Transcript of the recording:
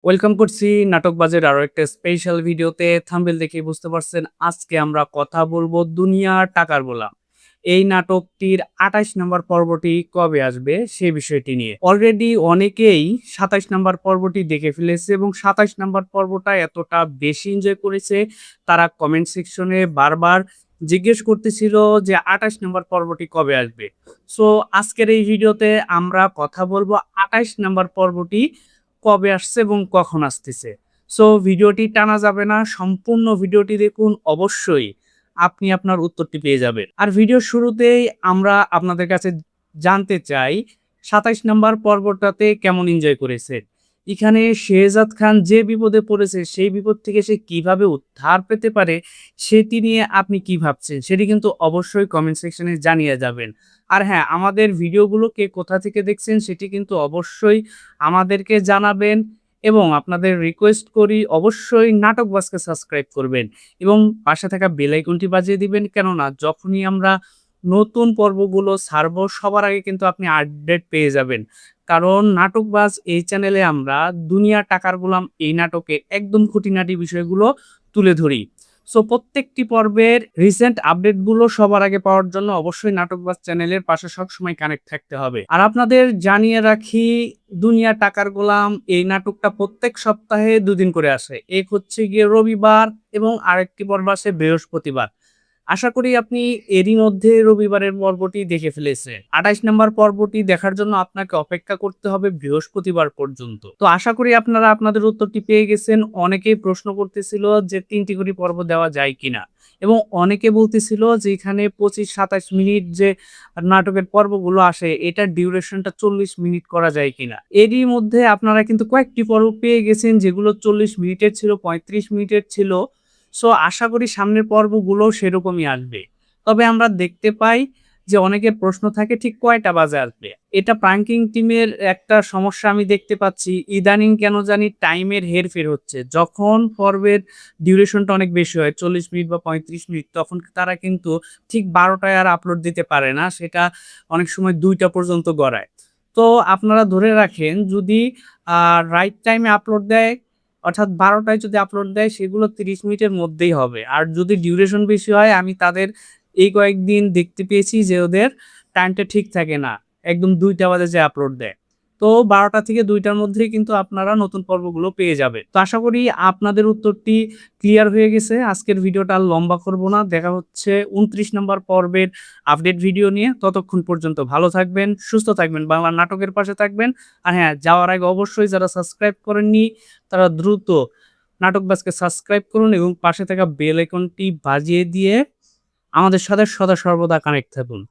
Welcome করছি নাটকবাজের আরো একটা স্পেশাল ভিডিওতে। থাম্বনেল দেখেই বুঝতে পারছেন আজকে আমরা কথা বলবো দুনিয়ার টাকার গোলাম। এই নাটকটির ২৮ নম্বর পর্বটি কবে আসবে সে বিষয়টি নিয়ে। অলরেডি অনেকেই ২৭ নম্বর পর্বটি দেখে ফেলেছে এবং ২৭ নম্বর পর্বটা এতটা বেশি এনজয় করেছে তারা কমেন্ট সেকশনে বারবার জিজ্ঞেস করতেছিল যে ২৮ নম্বর পর্বটি কবে আসবে। সো আজকের এই ভিডিওতে আমরা কথা বলবো ২৮ নম্বর পর্বটি কবে আসছে এবং কখন আসতেছে। সো ভিডিওটি টানা যাবে না। সম্পূর্ণ ভিডিওটি দেখুন। অবশ্যই আপনি আপনার উত্তরটি পেয়ে যাবেন। আর ভিডিওর শুরুতেই আমরা আপনাদের কাছে জানতে চাই ২৭ নাম্বার পর্বটাতে কেমন এনজয় করেছেন? এখানে শেহজাদ খান যে বিপদে পড়েছে সেই বিপদ থেকে সে কিভাবে উদ্ধার পেতে পারে সেটি নিয়ে আপনি কি ভাবছেন? সেটি কিন্তু অবশ্যই কমেন্ট সেকশনে জানিয়ে যাবেন। আর হ্যাঁ, আমাদের ভিডিওগুলো কে কোথা থেকে দেখছেন সেটি কিন্তু অবশ্যই আমাদেরকে জানাবেন এবং আপনাদের রিকোয়েস্ট করি অবশ্যই নাটকবাজকে সাবস্ক্রাইব করবেন এবং পাশে থাকা বেল আইকনটি বাজিয়ে দিবেন। কেননা যখনই আমরা নতুন পর্বগুলো ছাড়বো সবার আগে কিন্তু আপনি আপডেট পেয়ে যাবেন। কারণ নাটকবাজ এই চ্যানেলে আমরা দুনিয়ার টাকার গোলাম এই নাটকের একদম খুঁটিনাটি বিষয়গুলো তুলে ধরি। সো প্রত্যেকটি পর্বের রিসেন্ট আপডেটগুলো সবার আগে পাওয়ার জন্য অবশ্যই নাটকবাজ চ্যানেলের পাশে সবসময় কানেক্ট থাকতে হবে। আর আপনাদের জানিয়ে রাখি, দুনিয়া টাকার গোলাম এই নাটকটা প্রত্যেক সপ্তাহে ২ দিন করে আসে। এক হচ্ছে গিয়ে রবিবার এবং আরেকটি পর্ব আসে বৃহস্পতিবার। আশা করি আপনি এরই মধ্যে রবিবারের পর্বটি দেখে ফেলেছেন। ২৮ নাম্বার পর্বটি দেখার জন্য আপনাকে অপেক্ষা করতে হবে বৃহস্পতিবার পর্যন্ত। তো আশা করি আপনারা আপনাদের উত্তরটি পেয়ে গেছেন। অনেকেই প্রশ্ন করতেছিল যে ৩ টি করে পর্ব দেওয়া যায় কিনা? এবং অনেকে বলতেছিল যে এখানে ২৫-২৭ মিনিট যে নাটকের পর্বগুলো আসে এটার ডিউরেশনটা ৪০ মিনিট করা যায় কিনা? এরই মধ্যে আপনারা কিন্তু কয়েকটি পর্ব পেয়ে গেছেন যেগুলো ৪০ মিনিটের ছিল, ৩৫ মিনিটের ছিল। সো আশা করি সামনের পর্বগুলোও সেরকমই আসবে। তবে আমরা দেখতে পাই যে অনেকের প্রশ্ন থাকে ঠিক কয়টা বাজে আসবে? এটা প্রাঙ্কিং টিমের একটা সমস্যা আমি দেখতে পাচ্ছি। ইদানিং কেন জানি টাইমের হেরফের হচ্ছে। যখন পর্বের ডিউরেশনটা অনেক বেশি হয় ৪০ মিনিট বা ৩৫ মিনিট তখন তারা কিন্তু ঠিক ১২ টায় আর আপলোড দিতে পারে না। সেটা অনেক সময় ২ টা পর্যন্ত গড়ায়। তো আপনারা ধরে রাখেন যদি রাইট টাইমে আপলোড দেয় অর্থাৎ ১২ টায় যদি আপলোড দেয় সেগুলো ৩০ মিনিটের মধ্যেই হবে। আর যদি ডিউরেশন বেশি হয় আমি তাদের এই কয়েকদিন দেখতে পেয়েছি যে ওদের টাইমটা ঠিক থাকে না। একদম ২ টা বাজে যেয়ে আপলোড দেয়। তো ১২ টা থেকে ২ টার মধ্যেই কিন্তু আপনারা নতুন পর্বগুলো পেয়ে যাবেন। তো আশা করি আপনাদের উত্তরটি ক্লিয়ার হয়ে গেছে। আজকের ভিডিওটা আর লম্বা করব না। দেখা হচ্ছে ২৯ নম্বর পর্বের আপডেট ভিডিও নিয়ে। ততক্ষণ পর্যন্ত ভালো থাকবেন, সুস্থ থাকবেন, বাংলা নাটকের পাশে থাকবেন। আর হ্যাঁ, যাওয়ার আগে অবশ্যই যারা সাবস্ক্রাইব করেননি তারা দ্রুত নাটকবাজকে সাবস্ক্রাইব করুন এবং পাশে থাকা বেল আইকনটি বাজিয়ে দিয়ে আমাদের সাথে সদা সর্বদা কানেক্ট থাকুন।